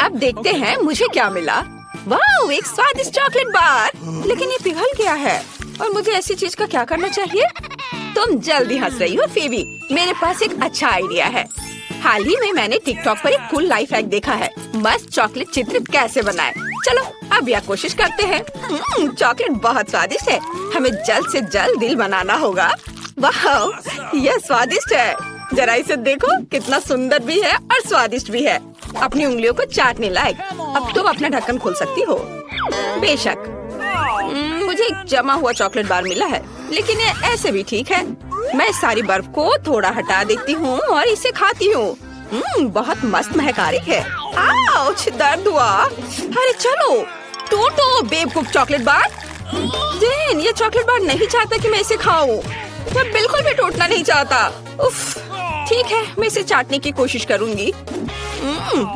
अब देखते हैं मुझे क्या मिला। वाह, एक स्वादिष्ट चॉकलेट बार। लेकिन ये पिघल गया है और मुझे ऐसी चीज का क्या करना चाहिए? तुम जल्दी हंस रही हो फीबी। मेरे पास एक अच्छा आइडिया है। हाल ही में मैंने टिकटॉक पर एक कूल लाइफ हैक देखा है। मस्त चॉकलेट चित्र कैसे बनाए। चलो अब यह कोशिश करते हैं। चॉकलेट बहुत स्वादिष्ट है। हमें जल्द से जल्द दिल बनाना होगा। वाह, यह स्वादिष्ट है। जरा इसे देखो, कितना सुंदर भी है और स्वादिष्ट भी है। अपनी उंगलियों को चाटने लायक। अब तुम अपना ढक्कन खोल सकती हो। बेशक। मुझे एक जमा हुआ चॉकलेट बार मिला है, लेकिन ये ऐसे भी ठीक है। मैं सारी बर्फ को थोड़ा हटा देती हूँ और इसे खाती हूँ। बहुत मस्त महक आ रही है। आउच, दर्द हुआ। अरे चलो, टूटो बेवकूफ चॉकलेट बार। जेन, ये चॉकलेट बार नहीं चाहता कि मैं इसे खाऊं। मैं बिल्कुल भी टूटना नहीं चाहता। उफ, ठीक है, मैं इसे चाटने की कोशिश करूंगी।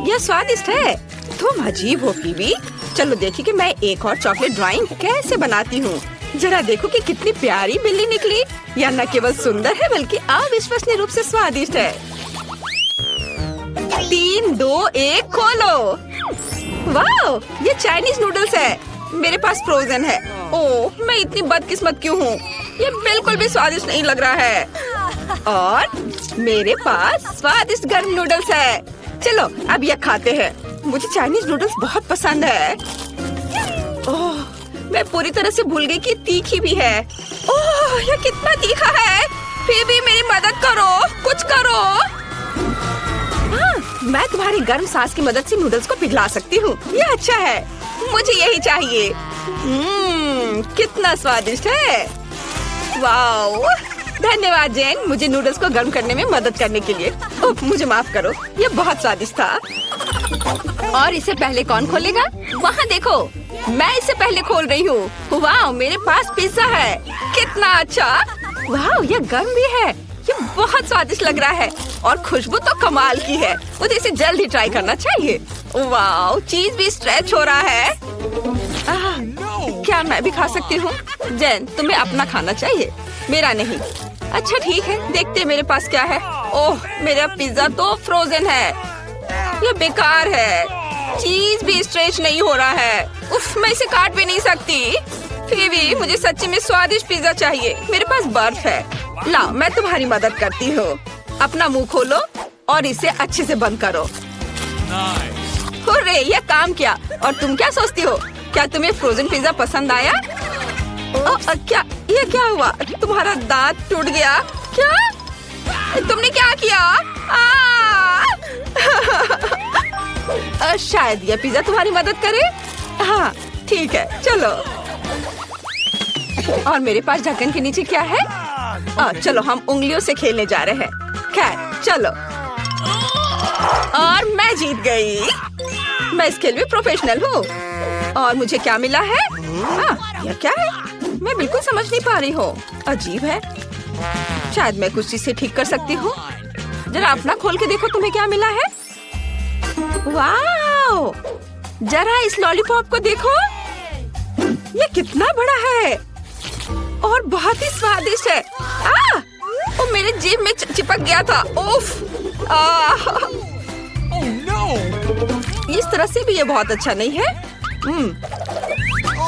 यह स्वादिष्ट है। तुम अजीब हो फीबी। चलो देखिए कि मैं एक और चॉकलेट ड्राइंग कैसे बनाती हूँ। जरा देखो कि कितनी प्यारी बिल्ली निकली। यह न केवल सुंदर है बल्कि अविश्वसनीय रूप से स्वादिष्ट है। 3, 2, 1 खोलो। वाह, ये चाइनीज नूडल्स है। मेरे पास फ्रोजन है। ओह, मैं इतनी बदकिस्मत क्यों हूँ? ये बिल्कुल भी स्वादिष्ट नहीं लग रहा है। और मेरे पास स्वादिष्ट गर्म नूडल्स है। चलो अब यह खाते हैं। मुझे चाइनीज नूडल्स बहुत पसंद है। ओह, मैं पूरी तरह से भूल गई कि तीखी भी है। ओह, यह कितना तीखा है। फिर भी मेरी मदद करो, कुछ करो। हाँ, मैं तुम्हारी गर्म सांस की मदद से नूडल्स को पिघला सकती हूँ। यह अच्छा है, मुझे यही चाहिए। कितना स्वादिष्ट है। वाओ, धन्यवाद जेन, मुझे नूडल्स को गर्म करने में मदद करने के लिए। ओह, मुझे माफ करो, यह बहुत स्वादिष्ट था। और इसे पहले कौन खोलेगा? वहाँ देखो, मैं इसे पहले खोल रही हूँ। वाह, मेरे पास पिज्जा है। कितना अच्छा। वाह, यह गर्म भी है। ये बहुत स्वादिष्ट लग रहा है और खुशबू तो कमाल की है। मुझे इसे जल्द ही ट्राई करना चाहिए। वाह, चीज भी स्ट्रेच हो रहा है। क्या मैं भी खा सकती हूँ? जैन, तुम्हें अपना खाना चाहिए, मेरा नहीं। अच्छा ठीक है, देखते हैं मेरे पास क्या है। ओह, मेरा पिज्जा तो फ्रोजन है। ये बेकार है। चीज भी स्ट्रेच नहीं हो रहा है। उफ, मैं इसे काट भी नहीं सकती। फिर भी मुझे सच्ची में स्वादिष्ट पिज्जा चाहिए। मेरे पास बर्फ है। लाओ, मैं तुम्हारी मदद करती हूँ। अपना मुंह खोलो और इसे अच्छे से बंद करो। हुर्रे, यह काम किया। और तुम क्या सोचती हो? क्या तुम्हें फ्रोजन पिज्जा पसंद आया? क्या ये क्या हुआ? तुम्हारा दांत टूट गया क्या? तुमने क्या किया? शायद यह पिज्जा तुम्हारी मदद करे। हाँ ठीक है, चलो। और मेरे पास ढक्कन के नीचे क्या है? चलो हम उंगलियों से खेलने जा रहे हैं। खैर चलो। और मैं जीत गई। मैं इस खेल में प्रोफेशनल हूँ। और मुझे क्या मिला है? यह क्या है? मैं बिल्कुल समझ नहीं पा रही हूँ। अजीब है। शायद मैं कुछ चीज़ ठीक कर सकती हूँ। जरा अपना खोल के देखो, तुम्हें क्या मिला है? वाओ! जरा इस लॉलीपॉप को देखो। ये कितना बड़ा है और बहुत ही स्वादिष्ट है। वो मेरे जीभ में चिपक गया था। उफ! इस तरह से भी ये बहुत अच्छा नहीं है।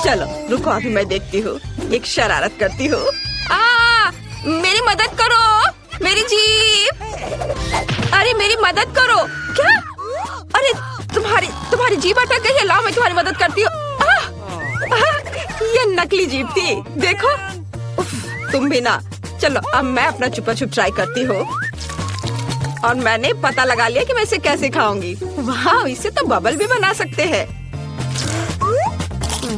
चलो रुको, अभी मैं देखती हूँ। एक शरारत करती हूँ। मेरी मदद करो, मेरी जीभ। अरे मेरी मदद करो। क्या? अरे तुम्हारी जीभ अटक गई है। लाओ मैं तुम्हारी मदद करती हूँ। ये नकली जीभ थी, देखो। उफ, तुम भी ना। चलो अब मैं अपना छुपा छुप ट्राई करती हूँ। और मैंने पता लगा लिया कि मैं इसे कैसे खाऊंगी। वाह, इसे तो बबल भी बना सकते हैं।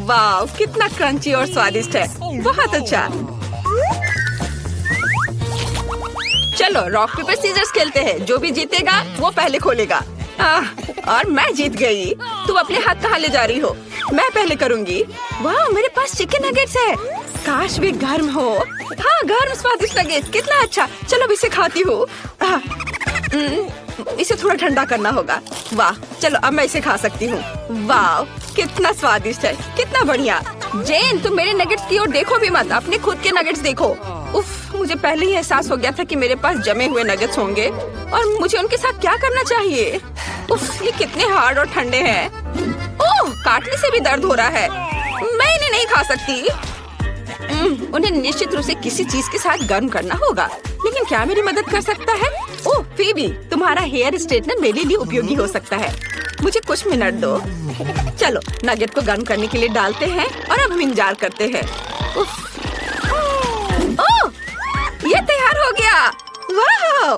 वाह, कितना क्रंची और स्वादिष्ट है। बहुत अच्छा। चलो रॉक पेपर सीजर्स खेलते हैं। जो भी जीतेगा वो पहले खोलेगा। और मैं जीत गई। तुम अपने हाथ कहाँ ले जा रही हो? मैं पहले करूंगी। वाह, मेरे पास चिकन नगेट्स है। काश भी गर्म हो। हाँ, गर्म स्वादिष्ट नगेट्स, कितना अच्छा। चलो अब इसे खाती हूँ। इसे थोड़ा ठंडा करना होगा। वाह, चलो अब मैं इसे खा सकती हूँ। वाह, कितना स्वादिष्ट है, कितना बढ़िया। जेन, तुम मेरे नगेट्स की ओर देखो भी मत, अपने खुद के नगेट्स देखो। उफ, मुझे पहले ही एहसास हो गया था कि मेरे पास जमे हुए नगेट्स होंगे और मुझे उनके साथ क्या करना चाहिए। उफ, ये कितने हार्ड और ठंडे हैं। ओह, काटने से भी दर्द हो रहा है। मैं इन्हें नहीं खा सकती। उन्हें निश्चित रूप से किसी चीज के साथ गर्म करना होगा, लेकिन क्या मेरी मदद कर सकता है? ओह फीबी, तुम्हारा हेयर स्ट्रेटनर मेरे लिए उपयोगी हो सकता है। मुझे कुछ मिनट दो। चलो नगेट को गर्म करने के लिए डालते हैं और अब हम इंतजार करते हैं। उफ। ओह, ये तैयार हो गया। वाह!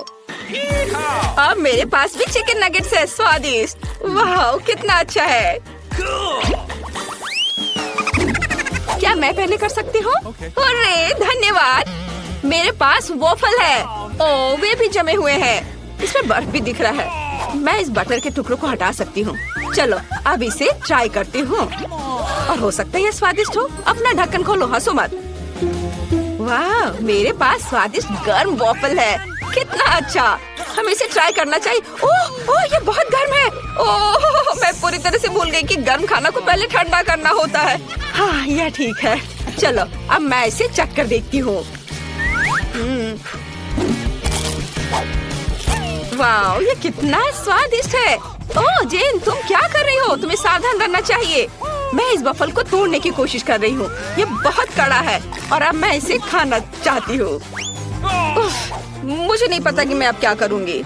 अब मेरे पास भी चिकन नगेट्स है, स्वादिष्ट। वाह, कितना अच्छा है। क्या मैं पहले कर सकती हूँ? अरे धन्यवाद। मेरे पास वॉफल है। ओह, वे भी जमे हुए हैं। इसमें बर्फ भी दिख रहा है। मैं इस बटर के टुकड़ों को हटा सकती हूँ। चलो अब इसे ट्राई करती हूँ और हो सकता है ये स्वादिष्ट हो। अपना ढक्कन खोलो, हंसो मत। वाह, मेरे पास स्वादिष्ट गर्म वॉफल है। कितना अच्छा, हमें इसे ट्राई करना चाहिए। ओह ओह, ये बहुत गर्म है। ओह, मैं पूरी तरह से भूल गई कि गर्म खाना को पहले ठंडा करना होता है। हाँ, यह ठीक है। चलो अब मैं इसे चख कर देखती हूँ। वाह, ये कितना स्वादिष्ट है। ओह जेन, तुम क्या कर रही हो? तुम्हें सावधान रहना चाहिए। मैं इस वॉफल को तोड़ने की कोशिश कर रही हूँ। ये बहुत कड़ा है और अब मैं इसे खाना चाहती हूँ। मुझे नहीं पता कि मैं अब क्या करूँगी।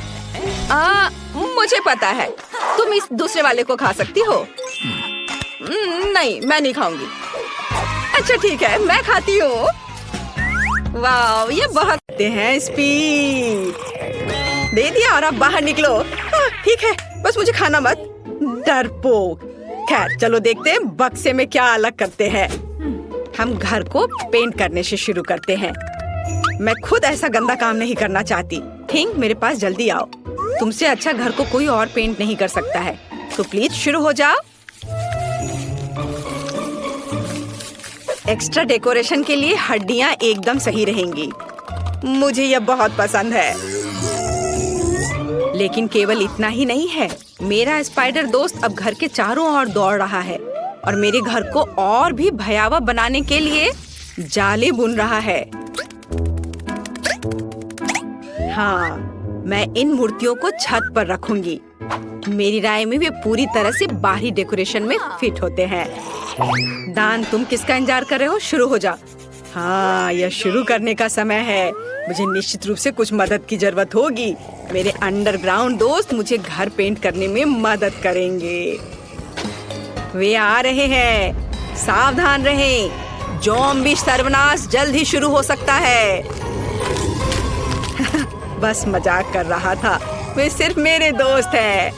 मुझे पता है, तुम इस दूसरे वाले को खा सकती हो। नहीं, मैं नहीं खाऊंगी। अच्छा ठीक है, मैं खाती हूँ। वाह, ये बहुत हैं स्पीड। दे दिया और अब बाहर निकलो। ठीक है, बस मुझे खाना मत, डरपोक। खैर चलो देखते हैं बक्से में क्या अलग करते हैं। हम घर को पेंट करने से शुरू करते हैं। मैं खुद ऐसा गंदा काम नहीं करना चाहती। थिंक, मेरे पास जल्दी आओ। तुमसे अच्छा घर को कोई और पेंट नहीं कर सकता है, तो प्लीज शुरू हो जाओ। एक्स्ट्रा डेकोरेशन के लिए हड्डियां एकदम सही रहेंगी। मुझे यह बहुत पसंद है। लेकिन केवल इतना ही नहीं है। मेरा स्पाइडर दोस्त अब घर के चारों ओर दौड़ रहा है और मेरे घर को और भी भयावह बनाने के लिए जाले बुन रहा है। हाँ, मैं इन मूर्तियों को छत पर रखूंगी। मेरी राय में वे पूरी तरह से बाहरी डेकोरेशन में फिट होते हैं। दान, तुम किसका इंतजार कर रहे हो? शुरू हो जा। हाँ, यह शुरू करने का समय है। मुझे निश्चित रूप से कुछ मदद की जरूरत होगी। मेरे अंडरग्राउंड दोस्त मुझे घर पेंट करने में मदद करेंगे। वे आ रहे हैं, सावधान रहें। ज़ॉम्बी सर्वनाश जल्द ही शुरू हो सकता है। बस मजाक कर रहा था। वे सिर्फ मेरे दोस्त हैं।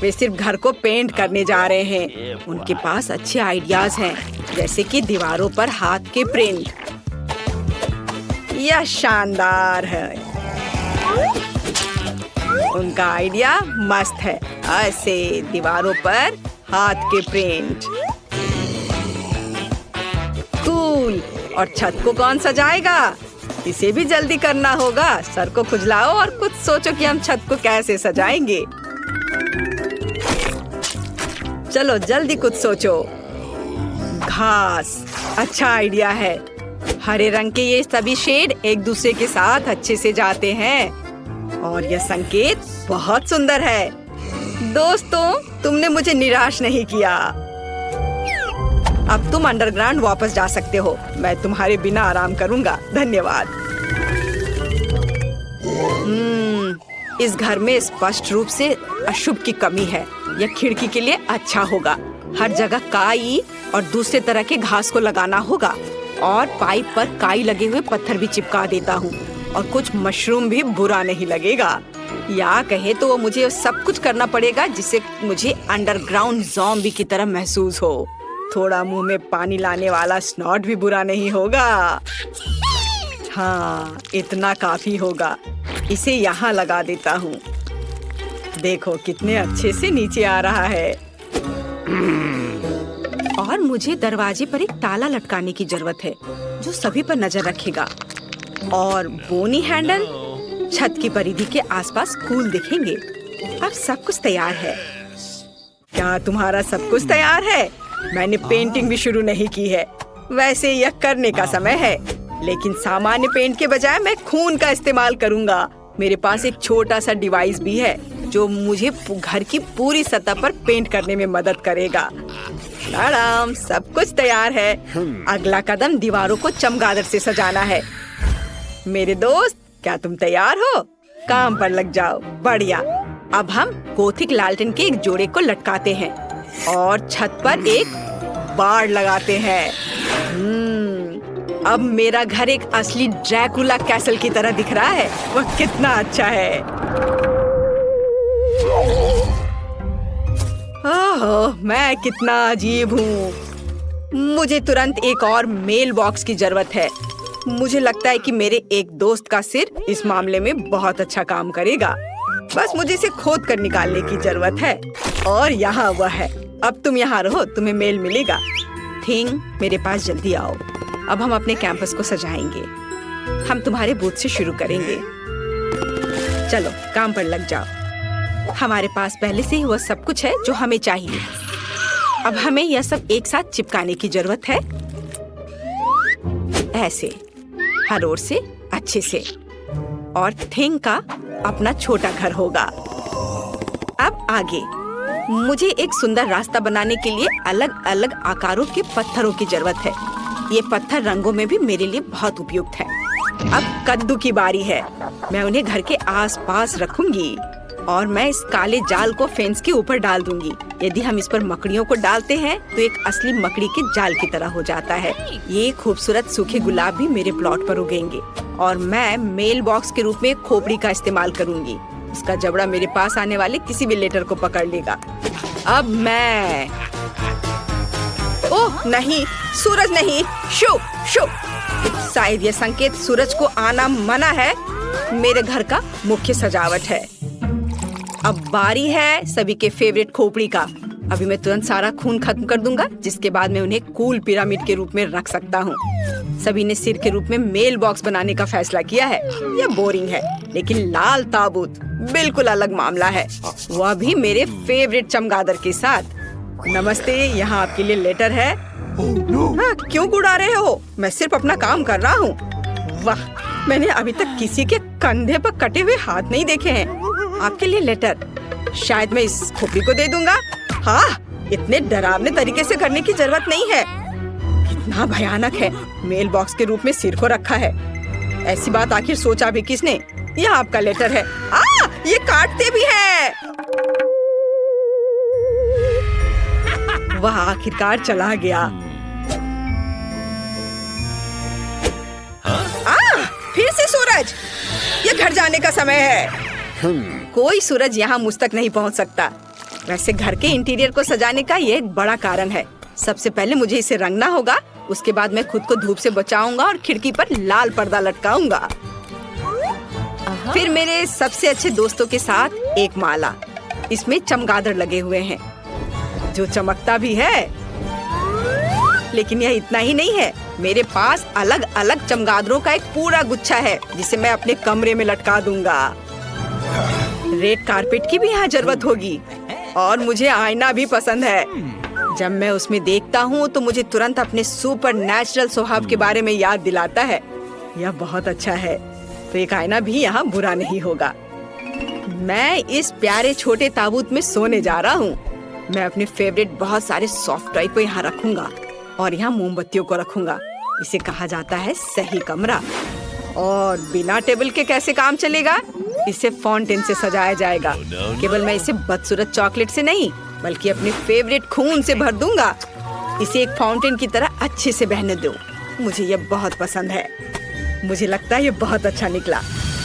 वे सिर्फ घर को पेंट करने जा रहे हैं। उनके पास अच्छे आइडियाज हैं, जैसे कि दीवारों पर हाथ के प्रिंट। यह शानदार है। उनका आइडिया मस्त है। ऐसे दीवारों पर हाथ के प्रिंट। कूल। और छत को कौन सजाएगा? इसे भी जल्दी करना होगा। सर को खुजलाओ और कुछ सोचो कि हम छत को कैसे सजाएंगे। चलो जल्दी कुछ सोचो। घास, अच्छा आइडिया है। हरे रंग के ये सभी शेड एक दूसरे के साथ अच्छे से जाते हैं और यह संकेत बहुत सुंदर है। दोस्तों, तुमने मुझे निराश नहीं किया। अब तुम अंडरग्राउंड वापस जा सकते हो। मैं तुम्हारे बिना आराम करूंगा। धन्यवाद। इस घर में स्पष्ट रूप से अशुभ की कमी है। यह खिड़की के लिए अच्छा होगा। हर जगह काई और दूसरे तरह के घास को लगाना होगा और पाइप पर काई लगे हुए पत्थर भी चिपका देता हूँ और कुछ मशरूम भी बुरा नहीं लगेगा। या कहे तो मुझे सब कुछ करना पड़ेगा जिससे मुझे अंडरग्राउंड ज़ॉम्बी की तरह महसूस हो। थोड़ा मुंह में पानी लाने वाला स्नॉट भी बुरा नहीं होगा। हाँ, इतना काफी होगा। इसे यहाँ लगा देता हूँ। देखो कितने अच्छे से नीचे आ रहा है। और मुझे दरवाजे पर एक ताला लटकाने की जरूरत है जो सभी पर नजर रखेगा। और बोनी हैंडल छत की परिधि के आसपास कूल दिखेंगे। अब सब कुछ तैयार है। क्या तुम्हारा सब कुछ तैयार है? मैंने पेंटिंग भी शुरू नहीं की है। वैसे यह करने का समय है, लेकिन सामान्य पेंट के बजाय मैं खून का इस्तेमाल करूंगा। मेरे पास एक छोटा सा डिवाइस भी है जो मुझे घर की पूरी सतह पर पेंट करने में मदद करेगा। मैडम, सब कुछ तैयार है। अगला कदम दीवारों को चमगादड़ से सजाना है। मेरे दोस्त, क्या तुम तैयार हो? काम पर लग जाओ। बढ़िया। अब हम गोथिक लालटेन के एक जोड़े को लटकाते हैं और छत पर एक बाड़ लगाते हैं। अब मेरा घर एक असली ड्रैकुला कैसल की तरह दिख रहा है। वह कितना अच्छा है। ओह, मैं कितना अजीब हूँ। मुझे तुरंत एक और मेल बॉक्स की जरूरत है। मुझे लगता है कि मेरे एक दोस्त का सिर इस मामले में बहुत अच्छा काम करेगा। बस मुझे इसे खोद कर निकालने की जरूरत है। और यहाँ वह है। अब तुम यहाँ रहो, तुम्हें मेल मिलेगा। थिंग, मेरे पास जल्दी आओ। अब हम अपने कैंपस को सजाएंगे। हम तुम्हारे बूथ से शुरू करेंगे। चलो, काम पर लग जाओ। हमारे पास पहले से ही वह सब कुछ है जो हमें चाहिए। अब हमें यह सब एक साथ चिपकाने की जरूरत है। ऐसे, हर ओर से अच्छे से। और थिंग का अपना छोटा घर होगा। अब आगे मुझे एक सुंदर रास्ता बनाने के लिए अलग अलग आकारों के पत्थरों की जरूरत है। ये पत्थर रंगों में भी मेरे लिए बहुत उपयुक्त है। अब कद्दू की बारी है। मैं उन्हें घर के आसपास रखूंगी और मैं इस काले जाल को फेंस के ऊपर डाल दूंगी। यदि हम इस पर मकड़ियों को डालते हैं तो एक असली मकड़ी के जाल की तरह हो जाता है। ये खूबसूरत सूखे गुलाब भी मेरे प्लॉट पर उगेंगे और मैं मेल बॉक्स के रूप में एक खोपड़ी का इस्तेमाल करूंगी। उसका जबड़ा मेरे पास आने वाले किसी भी लेटर को पकड़ लेगा। अब मैं ओह नहीं, सूरज नहीं। शो शो, शायद यह संकेत सूरज को आना मना है। मेरे घर का मुख्य सजावट है। अब बारी है सभी के फेवरेट खोपड़ी का। अभी मैं तुरंत सारा खून खत्म कर दूंगा, जिसके बाद मैं उन्हें कूल पिरामिड के रूप में रख सकता हूँ। सभी ने सिर के रूप में मेल बॉक्स बनाने का फैसला किया है। यह बोरिंग है, लेकिन लाल ताबूत बिल्कुल अलग मामला है। वह भी मेरे फेवरेट चमगादड़ के साथ। नमस्ते, यहाँ आपके लिए लेटर है। हाँ, क्यों उड़ा रहे हो? मैं सिर्फ अपना काम कर रहा हूँ। वाह, मैंने अभी तक किसी के कंधे पर कटे हुए हाथ नहीं देखे हैं। आपके लिए लेटर। शायद मैं इस खोपड़ी को दे दूंगा। हाँ, इतने डरावने तरीके से करने की जरूरत नहीं है। कितना भयानक है, मेल बॉक्स के रूप में सिर को रखा है। ऐसी बात आखिर सोचा भी किसने? यह आपका लेटर है। ये काटते भी हैं। वह आखिरकार चला गया। फिर से सूरज। ये घर जाने का समय है। कोई सूरज यहाँ मुझ तक नहीं पहुँच सकता। वैसे घर के इंटीरियर को सजाने का ये एक बड़ा कारण है। सबसे पहले मुझे इसे रंगना होगा। उसके बाद मैं खुद को धूप से बचाऊंगा और खिड़की पर लाल पर्दा लटकाऊंगा। फिर मेरे सबसे अच्छे दोस्तों के साथ एक माला। इसमें चमगादड़ लगे हुए हैं, जो चमकता भी है। लेकिन यह इतना ही नहीं है। मेरे पास अलग अलग चमगादड़ों का एक पूरा गुच्छा है, जिसे मैं अपने कमरे में लटका दूंगा। रेड कारपेट की भी यहाँ जरूरत होगी। और मुझे आईना भी पसंद है। जब मैं उसमें देखता हूँ तो मुझे तुरंत अपने सुपर नेचुरल स्वभाव के बारे में याद दिलाता है। यह बहुत अच्छा है। तो एक आईना भी यहाँ बुरा नहीं होगा। मैं इस प्यारे छोटे ताबूत में सोने जा रहा हूँ। मैं अपने फेवरेट बहुत सारे सॉफ्ट टॉय को यहाँ रखूंगा और यहाँ मोमबत्तियों को रखूंगा। इसे कहा जाता है सही कमरा। और बिना टेबल के कैसे काम चलेगा? इसे फाउंटेन से सजाया जाएगा। केवल मैं इसे बदसूरत चॉकलेट से नहीं, बल्कि अपने फेवरेट खून से भर दूंगा। इसे एक फाउंटेन की तरह अच्छे से बहने दो। मुझे यह बहुत पसंद है। मुझे लगता है यह बहुत अच्छा निकला।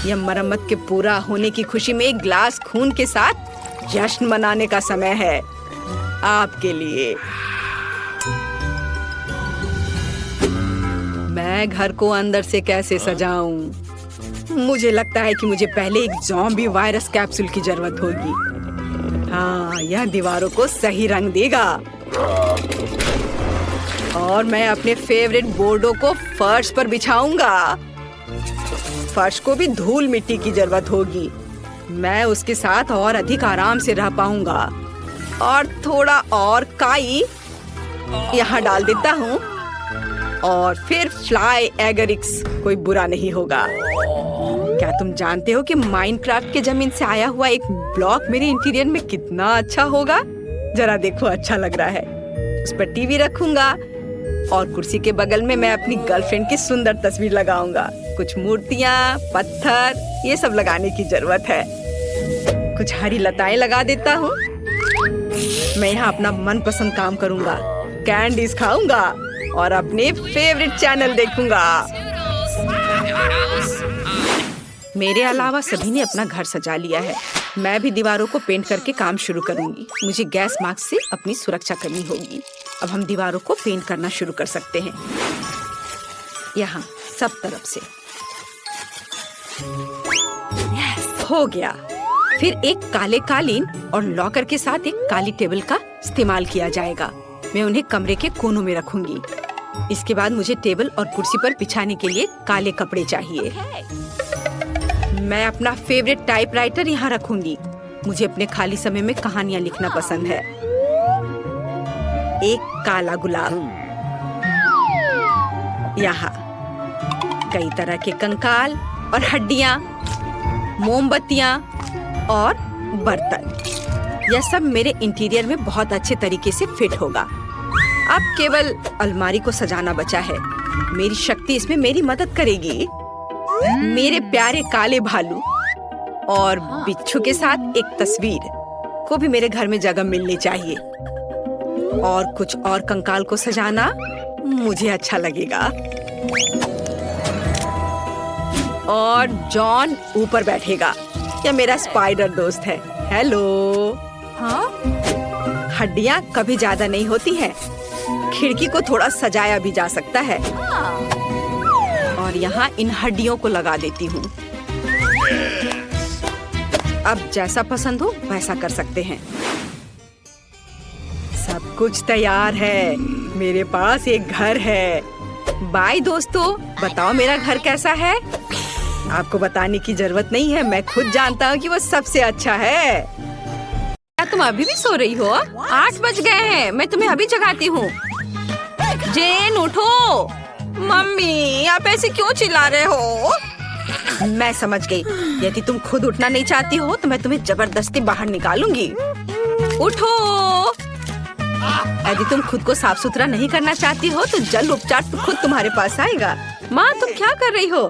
यह मरम्मत के पूरा होने की खुशी में एक ग्लास खून के साथ जश्न मनाने का समय है। आपके लिए। मैं घर को अंदर से कैसे सजाऊं? मुझे लगता है कि मुझे पहले एक ज़ॉम्बी वायरस कैप्सूल की जरूरत होगी। हाँ, यह दीवारों को सही रंग देगा। और मैं अपने फेवरेट बोर्डों को फर्श पर बिछाऊंगा। फर्श को भी धूल मिट्टी की जरूरत होगी। मैं उसके साथ और अधिक आराम से रह पाऊंगा। और थोड़ा और काई यहाँ डाल देता हूँ। और फिर फ्लाई एगरिक्स, कोई बुरा नहीं होगा। क्या तुम जानते हो कि माइनक्राफ्ट के जमीन से आया हुआ एक ब्लॉक मेरे इंटीरियर में कितना अच्छा होगा? जरा देखो, अच्छा लग रहा है। उस पर टीवी रखूंगा और कुर्सी के बगल में मैं अपनी गर्लफ्रेंड की सुंदर तस्वीर लगाऊंगा। कुछ मूर्तियाँ, पत्थर, ये सब लगाने की जरूरत है। कुछ हरी लताएं लगा देता हूँ। मैं यहाँ अपना मनपसंद काम करूंगा, कैंडीज खाऊंगा और अपने फेवरेट चैनल देखूंगा। मेरे अलावा सभी ने अपना घर सजा लिया है। मैं भी दीवारों को पेंट करके काम शुरू करूंगी। मुझे गैस मास्क से अपनी सुरक्षा करनी होगी। अब हम दीवारों को पेंट करना शुरू कर सकते हैं, यहाँ सब तरफ से। हो गया। फिर एक काले कालीन और लॉकर के साथ एक काली टेबल का इस्तेमाल किया जाएगा। मैं उन्हें कमरे के कोनों में रखूंगी। इसके बाद मुझे टेबल और कुर्सी पर बिछाने के लिए काले कपड़े चाहिए। मैं अपना फेवरेट टाइपराइटर यहाँ रखूंगी। मुझे अपने खाली समय में कहानियाँ लिखना पसंद है। एक काला गुलाब, यहाँ कई तरह के कंकाल और हड्डियाँ, मोमबत्तियाँ और बर्तन। यह सब मेरे इंटीरियर में बहुत अच्छे तरीके से फिट होगा। अब केवल अलमारी को सजाना बचा है। मेरी शक्ति इसमें मेरी मदद करेगी। मेरे प्यारे काले भालू और बिच्छू के साथ एक तस्वीर को भी मेरे घर में जगह मिलनी चाहिए। और कुछ और कंकाल को सजाना मुझे अच्छा लगेगा। और जॉन ऊपर बैठेगा। यह मेरा स्पाइडर दोस्त है। हेलो। हाँ? हड्डियाँ कभी ज्यादा नहीं होती हैं। खिड़की को थोड़ा सजाया भी जा सकता है। और यहाँ इन हड्डियों को लगा देती हूँ। अब जैसा पसंद हो वैसा कर सकते हैं। सब कुछ तैयार है। मेरे पास एक घर है। बाय दोस्तों, बताओ मेरा घर कैसा है? आपको बताने की जरूरत नहीं है, मैं खुद जानता हूँ कि वो सबसे अच्छा है। क्या तुम अभी भी सो रही हो? 8 बज गए हैं। मैं तुम्हें अभी जगाती हूँ। जेन उठो। मम्मी, आप ऐसे क्यों चिल्ला रहे हो? मैं समझ गई। यदि तुम खुद उठना नहीं चाहती हो तो मैं तुम्हें जबरदस्ती बाहर निकालूंगी। उठो। यदि तुम खुद को साफ सुथरा नहीं करना चाहती हो तो जल उपचार तो खुद तुम्हारे पास आएगा। माँ, तुम क्या कर रही हो?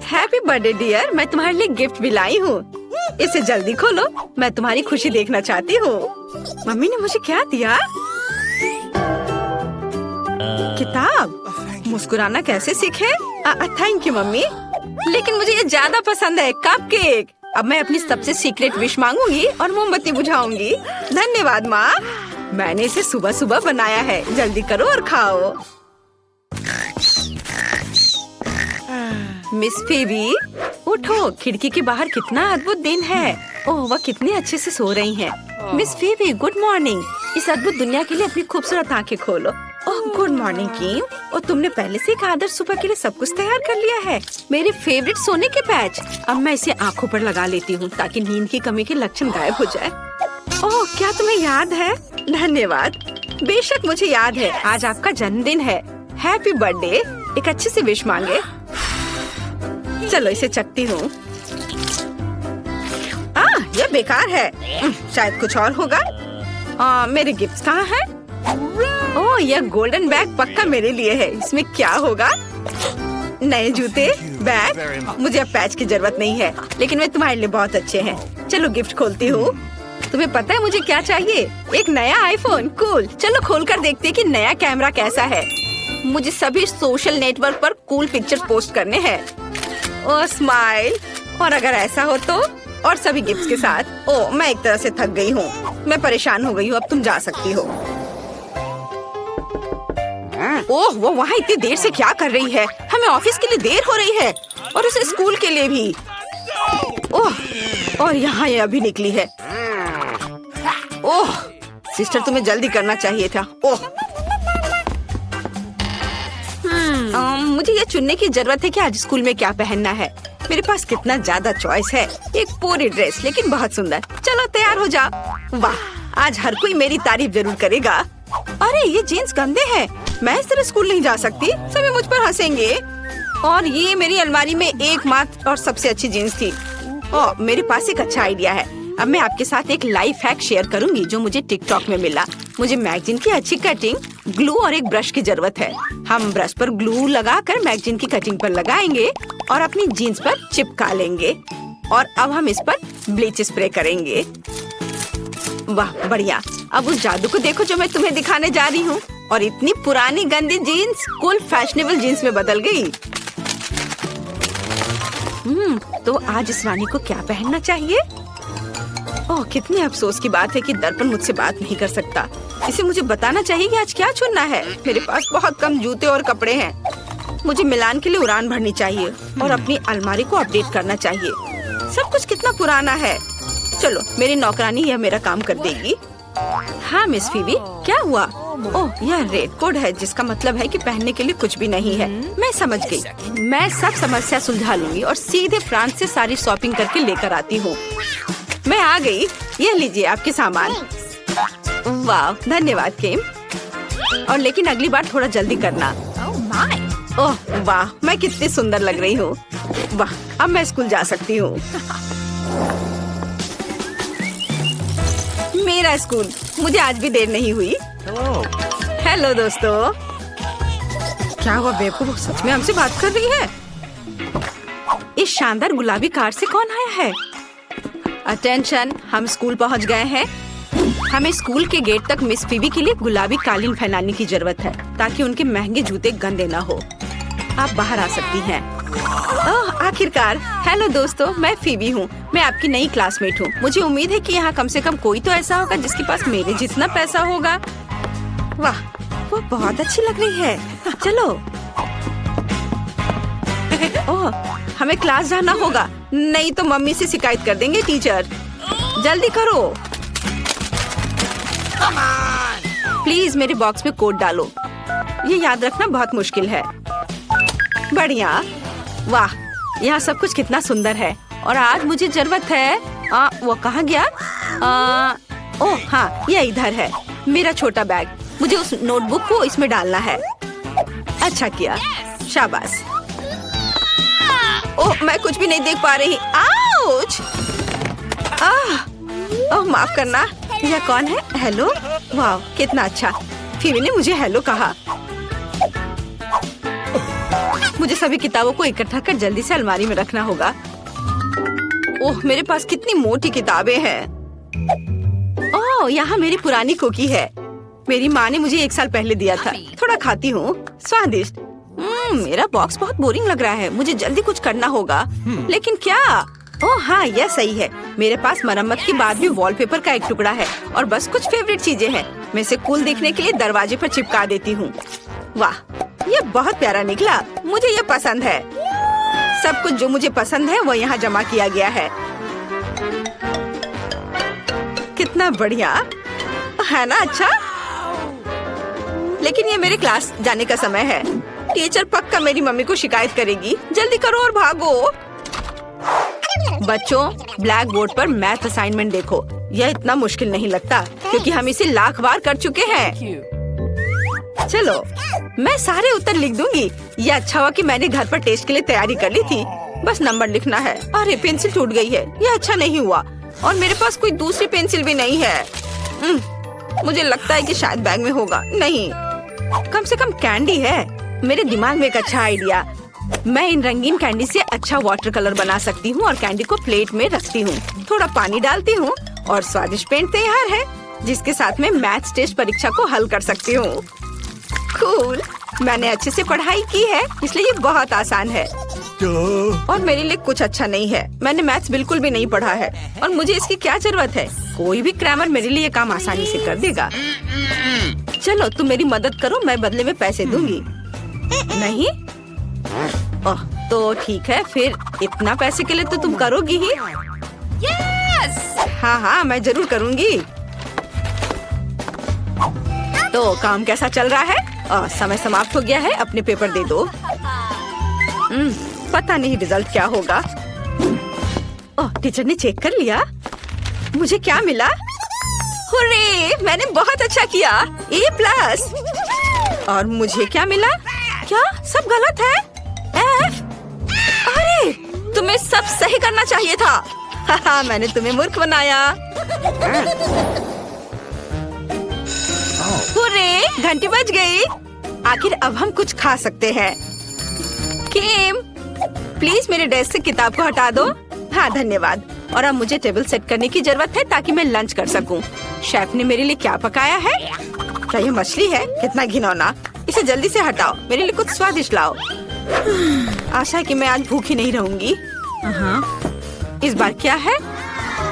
हैप्पी बर्थडे डियर, मैं तुम्हारे लिए गिफ्ट भी लाई हूँ। इसे जल्दी खोलो, मैं तुम्हारी खुशी देखना चाहती हूँ। मम्मी ने मुझे क्या दिया? किताब। मुस्कुराना कैसे सीखे? थैंक यू मम्मी, लेकिन मुझे ये ज्यादा पसंद है, कपकेक। अब मैं अपनी सबसे सीक्रेट विश मांगूंगी और मोमबत्ती बुझाऊंगी। धन्यवाद माँ, मैंने इसे सुबह सुबह बनाया है। जल्दी करो और खाओ। मिस फेबी, उठो। खिड़की के बाहर कितना अद्भुत दिन है। ओह, वह कितने अच्छे से सो रही हैं। Miss फेबी, good morning. इस अद्भुत दुनिया के लिए अपनी खूबसूरत आंखें खोलो। ओह, गुड मॉर्निंग किम। और तुमने पहले से एक आदर्श सुबह के लिए सब कुछ तैयार कर लिया है। मेरे फेवरेट सोने के पैच। अब मैं इसे आंखों पर लगा लेती हूँ ताकि नींद की कमी के लक्षण गायब हो जाए। ओह, क्या तुम्हें याद है? धन्यवाद। बेशक मुझे याद है, आज आपका जन्मदिन है। Happy birthday. एक अच्छी सी विश मांगे। चलो इसे चखती हूँ। यह बेकार है। शायद कुछ और होगा। मेरे गिफ्ट्स कहाँ हैं? ओह, यह गोल्डन बैग पक्का मेरे लिए है। इसमें क्या होगा? नए जूते, बैग। मुझे अब पैच की जरूरत नहीं है, लेकिन वे तुम्हारे लिए बहुत अच्छे हैं। चलो गिफ्ट खोलती हूँ। तुम्हें पता है मुझे क्या चाहिए? एक नया आईफोन। कूल। चलो खोलकर देखते हैं कि नया कैमरा कैसा है। मुझे सभी सोशल नेटवर्क पर कूल पिक्चर्स पोस्ट करने हैं। ओह, स्माइल। और अगर ऐसा हो तो? और सभी गिफ्ट्स के साथ। ओह, मैं एक तरह से थक गई हूँ। मैं परेशान हो गई हूँ। अब तुम जा सकती हो। ओह, वो वहाँ इतनी देर से क्या कर रही है? हमें ऑफिस के लिए देर हो रही है और उसे स्कूल के लिए भी। ओह, और यहाँ ये अभी निकली है। ओह, सिस्टर, तुम्हें जल्दी करना चाहिए था। ओह, मुझे ये चुनने की जरूरत है कि आज स्कूल में क्या पहनना है। मेरे पास कितना ज्यादा चॉइस है। एक पूरी ड्रेस, लेकिन बहुत सुंदर। चलो तैयार हो जाओ। वाह, आज हर कोई मेरी तारीफ जरूर करेगा। अरे, ये जीन्स गंदे हैं। मैं इस तरह स्कूल नहीं जा सकती, सभी मुझ पर हंसेंगे। और ये मेरी अलमारी में एकमात्र और सबसे अच्छी जीन्स थी। ओह, मेरे पास एक अच्छा आइडिया है। अब मैं आपके साथ एक लाइफ हैक शेयर करूंगी जो मुझे टिकटॉक में मिला। मुझे मैगजीन की अच्छी कटिंग, ग्लू और एक ब्रश की जरूरत है। हम ब्रश पर ग्लू लगाकर मैगजीन की कटिंग पर लगाएंगे और अपनी जीन्स पर चिपका लेंगे। और अब हम इस पर ब्लीच स्प्रे करेंगे। वाह, बढ़िया। अब उस जादू को देखो जो मैं तुम्हें दिखाने जा रही हूँ। और इतनी पुरानी गंदी जीन्स कूल फैशनेबल जीन्स में बदल गई। तो आज इस रानी को क्या पहनना चाहिए? ओह, कितने अफसोस की बात है कि दर्पण मुझसे बात नहीं कर सकता। इसे मुझे बताना चाहिए कि आज क्या चुनना है। मेरे पास बहुत कम जूते और कपड़े हैं। मुझे मिलान के लिए उड़ान भरनी चाहिए और अपनी अलमारी को अपडेट करना चाहिए। सब कुछ कितना पुराना है। चलो, मेरी नौकरानी यह मेरा काम कर देगी। हाँ मिस फीबी, क्या हुआ? ओह, यह रेड कोड है, जिसका मतलब है कि पहनने के लिए कुछ भी नहीं है। मैं समझ गई। मैं सब समस्या सुलझा लूंगी और सीधे फ्रांस से सारी शॉपिंग करके लेकर आती हूँ। मैं आ गई। यह लीजिए आपके सामान। वाह, धन्यवाद केम। और लेकिन अगली बार थोड़ा जल्दी करना। ओह वाह, मैं कितनी सुंदर लग रही हूँ। वाह, अब मैं स्कूल जा सकती हूँ। मेरा स्कूल, मुझे आज भी देर नहीं हुई। हेलो दोस्तों। क्या हुआ बेवकूफ, सच में हमसे बात कर रही है? इस शानदार गुलाबी कार से कौन आया है? अटेंशन, हम स्कूल पहुंच गए हैं। हमें स्कूल के गेट तक मिस फीबी के लिए गुलाबी कालीन फैलाने की जरूरत है ताकि उनके महंगे जूते गंदे ना हो। आप बाहर आ सकती हैं। ओह, आखिरकार। हेलो दोस्तों, मैं फीबी हूँ। मैं आपकी नई क्लासमेट हूँ। मुझे उम्मीद है कि यहाँ कम से कम कोई तो ऐसा होगा जिसके पास मेरे जितना पैसा होगा। वाह, वो बहुत अच्छी लग रही है। चलो। ओह, हमें क्लास जाना होगा, नहीं तो मम्मी से शिकायत कर देंगे टीचर। जल्दी करो। प्लीज मेरे बॉक्स में कोड डालो। ये याद रखना बहुत मुश्किल है। बढ़िया। वाह, यहाँ सब कुछ कितना सुंदर है। और आज मुझे जरूरत है। वो कहाँ गया? ओह हाँ, ये इधर है। मेरा छोटा बैग। मुझे उस नोटबुक को इसमें डालना है। अच्छा किया, शाबाश। ओह, मैं कुछ भी नहीं देख पा रही। आउच! ओह, माफ करना। यह कौन है? हेलो। वाह, कितना अच्छा। फीबी ने मुझे हेलो कहा। मुझे सभी किताबों को इकट्ठा कर जल्दी से अलमारी में रखना होगा। ओह, मेरे पास कितनी मोटी किताबें हैं। ओह, यहाँ मेरी पुरानी कुकी है। मेरी माँ ने मुझे 1 साल पहले दिया था। थोड़ा खाती हूँ। स्वादिष्ट। मेरा बॉक्स बहुत बोरिंग लग रहा है। मुझे जल्दी कुछ करना होगा। लेकिन क्या? ओह हाँ, यह सही है। मेरे पास मरम्मत के बाद भी वॉलपेपर का एक टुकड़ा है और बस कुछ फेवरेट चीजें हैं। मैं इसे कूल दिखने के लिए दरवाजे पर चिपका देती हूँ। वाह, ये बहुत प्यारा निकला। मुझे ये पसंद है। सब कुछ जो मुझे पसंद है वो यहाँ जमा किया गया है। कितना बढ़िया है ना? अच्छा, लेकिन ये मेरे क्लास जाने का समय है। टीचर पक्का मेरी मम्मी को शिकायत करेगी। जल्दी करो और भागो। बच्चों, ब्लैक बोर्ड पर मैथ असाइनमेंट देखो। यह इतना मुश्किल नहीं लगता क्योंकि हम इसे लाख बार कर चुके हैं। चलो, मैं सारे उत्तर लिख दूंगी। यह अच्छा हुआ कि मैंने घर पर टेस्ट के लिए तैयारी कर ली थी। बस नंबर लिखना है। अरे, पेंसिल टूट गई है। यह अच्छा नहीं हुआ। और मेरे पास कोई दूसरी पेंसिल भी नहीं है। मुझे लगता है कि शायद बैग में होगा। नहीं, कम से कम कैंडी है। मेरे दिमाग में एक अच्छा आइडिया। मैं इन रंगीन कैंडी से अच्छा वाटर कलर बना सकती हूँ और कैंडी को प्लेट में रखती हूँ। थोड़ा पानी डालती हूँ और स्वादिष्ट पेंट तैयार है, जिसके साथ में मैथ्स टेस्ट परीक्षा को हल कर सकती हूँ। कूल। मैंने अच्छे से पढ़ाई की है, इसलिए ये बहुत आसान है। और मेरे लिए कुछ अच्छा नहीं है। मैंने मैथ्स बिल्कुल भी नहीं पढ़ा है और मुझे इसकी क्या जरूरत है? कोई भी क्रैमर मेरे लिए ये काम आसानी से कर देगा। चलो, तुम मेरी मदद करो, मैं बदले में पैसे दूंगी। नहीं? ओह, तो ठीक है, फिर इतना पैसे के लिए तो तुम करोगी ही। हाँ हाँ, मैं जरूर करूंगी। तो काम कैसा चल रहा है? समय समाप्त हो गया है। अपने पेपर दे दो। पता नहीं रिजल्ट क्या होगा। ओह, टीचर ने चेक कर लिया। मुझे क्या मिला? हुर्रे, मैंने बहुत अच्छा किया। A+। और मुझे क्या मिला? क्या सब गलत है? F? अरे तुम्हें सब सही करना चाहिए था। हाहा, मैंने तुम्हें मूर्ख बनाया। हुर्रे, घंटी बज गई। आखिर अब हम कुछ खा सकते हैं। किम, प्लीज मेरे डेस्क से किताब को हटा दो। हाँ धन्यवाद। और अब मुझे टेबल सेट करने की जरूरत है ताकि मैं लंच कर सकूं। शेफ ने मेरे लिए क्या पकाया है? क्या ये मछली है? कितना घिनौना। इसे जल्दी से हटाओ, मेरे लिए कुछ स्वादिष्ट लाओ। आशा है कि मैं आज भूखी नहीं रहूंगी। इस बार क्या है?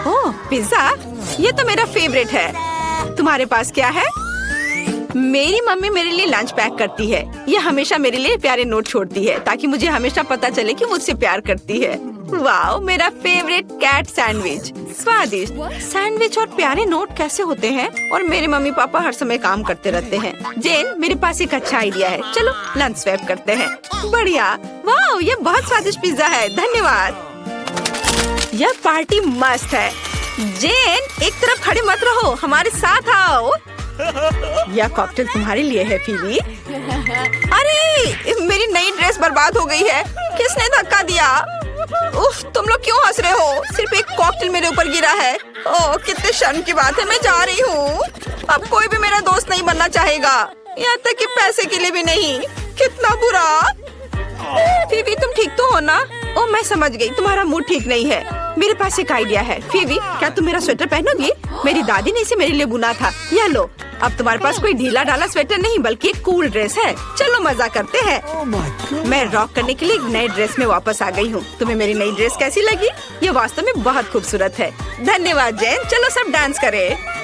ओह, पिज्जा। ये तो मेरा फेवरेट है। तुम्हारे पास क्या है? मेरी मम्मी मेरे लिए लंच पैक करती है। ये हमेशा मेरे लिए प्यारे नोट छोड़ती है ताकि मुझे हमेशा पता चले कि मुझसे प्यार करती है। वाओ, मेरा फेवरेट कैट सैंडविच। स्वादिष्ट सैंडविच और प्यारे नोट कैसे होते हैं? और मेरे मम्मी पापा हर समय काम करते रहते हैं। जेन, मेरे पास एक अच्छा आइडिया है। चलो लंच स्वैप करते हैं। बढ़िया। वाओ, ये बहुत स्वादिष्ट पिज्जा है। धन्यवाद। यह पार्टी मस्त है। जेन, एक तरफ खड़े मत रहो, हमारे साथ आओ। यह कॉकटेल तुम्हारे लिए है फीबी। अरे मेरी नई ड्रेस बर्बाद हो गई है। किसने धक्का दिया? उफ, तुम लोग क्यों हंस रहे हो? सिर्फ एक कॉकटेल मेरे ऊपर गिरा है। ओह, कितने शर्म की बात है। मैं जा रही हूँ। अब कोई भी मेरा दोस्त नहीं बनना चाहेगा, यहाँ तक कि पैसे के लिए भी नहीं। कितना बुरा। फीबी, तुम ठीक तो हो ना? ओह, मैं समझ गई, तुम्हारा मूड ठीक नहीं है। मेरे पास एक आइडिया है। फीबी, क्या तुम मेरा स्वेटर पहनोगी? मेरी दादी ने इसे मेरे लिए बुना था। यह लो। अब तुम्हारे पास कोई ढीला ढाला स्वेटर नहीं बल्कि एक कूल ड्रेस है। चलो मजा करते हैं। मैं रॉक करने के लिए एक नए ड्रेस में वापस आ गई हूँ। तुम्हें मेरी नई ड्रेस कैसी लगी? ये वास्तव में बहुत खूबसूरत है। धन्यवाद जैन। चलो सब डांस करें।